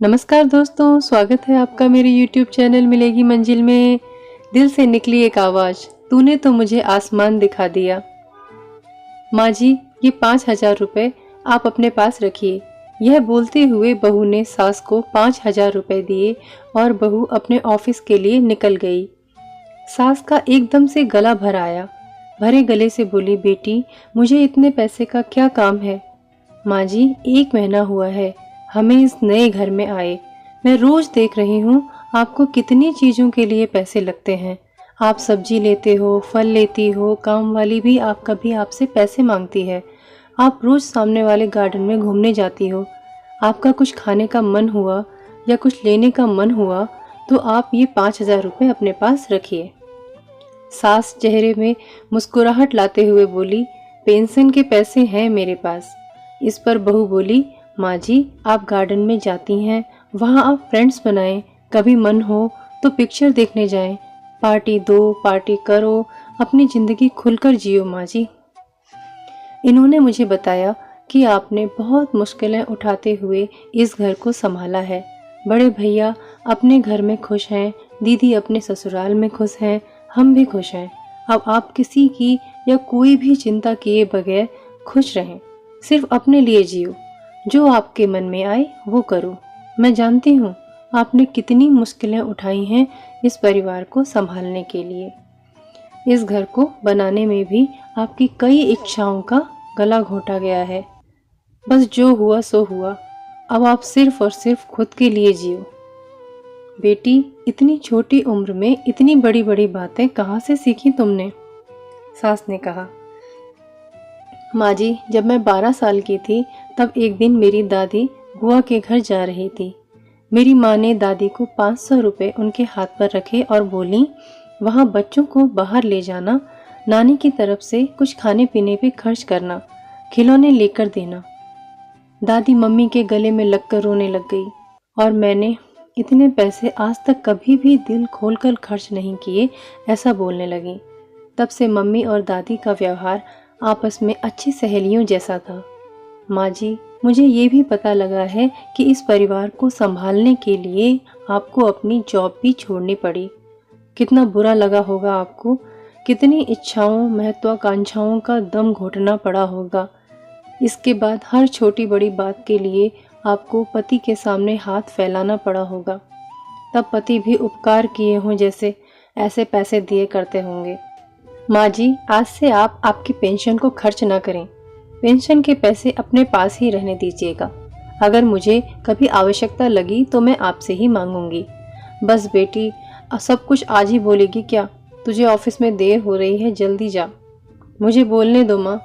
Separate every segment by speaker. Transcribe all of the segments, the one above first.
Speaker 1: नमस्कार दोस्तों, स्वागत है आपका मेरे YouTube चैनल मिलेगी मंजिल में। दिल से निकली एक आवाज़, तूने तो मुझे आसमान दिखा दिया। माँ जी, ये 5,000 रुपये आप अपने पास रखिए। यह बोलते हुए बहू ने सास को 5,000 रुपये दिए और बहू अपने ऑफिस के लिए निकल गई। सास का एकदम से गला भर आया। भरे गले से बोली, बेटी मुझे इतने पैसे का क्या काम है। माँ जी, 1 महीना हुआ है हमें इस नए घर में आए। मैं रोज देख रही हूँ आपको कितनी चीज़ों के लिए पैसे लगते हैं। आप सब्जी लेते हो, फल लेती हो, काम वाली भी कभी आपसे पैसे मांगती है। आप रोज सामने वाले गार्डन में घूमने जाती हो। आपका कुछ खाने का मन हुआ या कुछ लेने का मन हुआ तो आप ये 5,000 रुपये अपने पास रखिए। सास चेहरे में मुस्कुराहट लाते हुए बोली, पेंशन के पैसे हैं मेरे पास। इस पर बहू बोली, माँ जी आप गार्डन में जाती हैं, वहाँ आप फ्रेंड्स बनाएं, कभी मन हो तो पिक्चर देखने जाएं, पार्टी दो, पार्टी करो, अपनी ज़िंदगी खुलकर जियो माँ जी। इन्होंने मुझे बताया कि आपने बहुत मुश्किलें उठाते हुए इस घर को संभाला है। बड़े भैया अपने घर में खुश हैं, दीदी अपने ससुराल में खुश हैं, हम भी खुश हैं। अब आप किसी की या कोई भी चिंता किए बगैर खुश रहें, सिर्फ अपने लिए जियो, जो आपके मन में आए वो करो। मैं जानती हूँ आपने कितनी मुश्किलें उठाई हैं इस परिवार को संभालने के लिए। इस घर को बनाने में भी आपकी कई इच्छाओं का गला घोटा गया है। बस जो हुआ सो हुआ, अब आप सिर्फ और सिर्फ खुद के लिए जियो। बेटी इतनी छोटी उम्र में इतनी बड़ी बड़ी बातें कहाँ से सीखी तुमने? सास ने कहा, माँ जी जब मैं 12 साल की थी तब एक दिन मेरी दादी बुआ के घर जा रही थी। मेरी माँ ने दादी को 500 रुपये उनके हाथ पर रखे और बोली, वहाँ बच्चों को बाहर ले जाना, नानी की तरफ से कुछ खाने पीने पे खर्च करना, खिलौने लेकर देना। दादी मम्मी के गले में लगकर रोने लग गई और मैंने इतने पैसे आज तक कभी भी दिल खोलकर खर्च नहीं किए, ऐसा बोलने लगी। तब से मम्मी और दादी का व्यवहार आपस में अच्छी सहेलियों जैसा था। माँ जी मुझे ये भी पता लगा है कि इस परिवार को संभालने के लिए आपको अपनी जॉब भी छोड़नी पड़ी। कितना बुरा लगा होगा आपको, कितनी इच्छाओं महत्वाकांक्षाओं का दम घोटना पड़ा होगा। इसके बाद हर छोटी बड़ी बात के लिए आपको पति के सामने हाथ फैलाना पड़ा होगा। तब पति भी उपकार किए हों जैसे ऐसे पैसे दिए करते होंगे। माँ जी आज से आप आपकी पेंशन को खर्च ना करें। पेंशन के पैसे अपने पास ही रहने दीजिएगा। अगर मुझे कभी आवश्यकता लगी तो मैं आपसे ही मांगूंगी। बस बेटी सब कुछ आज ही बोलेगी क्या? तुझे ऑफिस में देर हो रही है, जल्दी जा। मुझे बोलने दो माँ,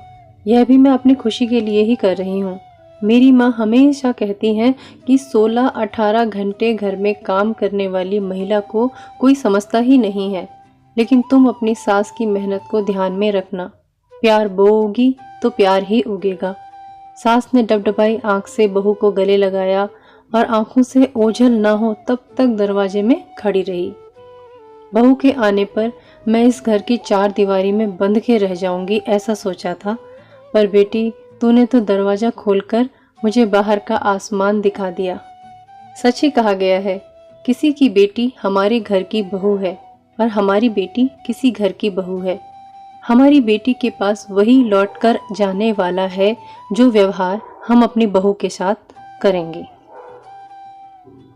Speaker 1: यह भी मैं अपनी खुशी के लिए ही कर रही हूँ। मेरी माँ हमेशा कहती हैं कि 16-18 घंटे घर में काम करने वाली महिला को कोई समझता ही नहीं है। लेकिन तुम अपनी सास की मेहनत को ध्यान में रखना। प्यार बोओगी तो प्यार ही उगेगा। सास ने डबडबाई आंख से बहू को गले लगाया और आंखों से ओझल ना हो तब तक दरवाजे में खड़ी रही। बहू के आने पर मैं इस घर की 4 दीवारी में बंध के रह जाऊंगी ऐसा सोचा था, पर बेटी तूने तो दरवाजा खोलकर मुझे बाहर का आसमान दिखा दिया। सच ही कहा गया है, किसी की बेटी हमारे घर की बहू है और हमारी बेटी किसी घर की बहू है। हमारी बेटी के पास वही लौट कर जाने वाला है जो व्यवहार हम अपनी बहू के साथ करेंगे।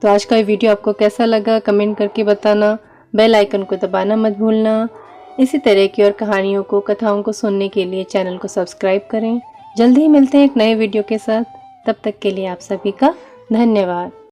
Speaker 1: तो आज का ये वीडियो आपको कैसा लगा कमेंट करके बताना। बेल आइकन को दबाना मत भूलना। इसी तरह की और कहानियों को, कथाओं को सुनने के लिए चैनल को सब्सक्राइब करें। जल्दी ही मिलते हैं एक नए वीडियो के साथ। तब तक के लिए आप सभी का धन्यवाद।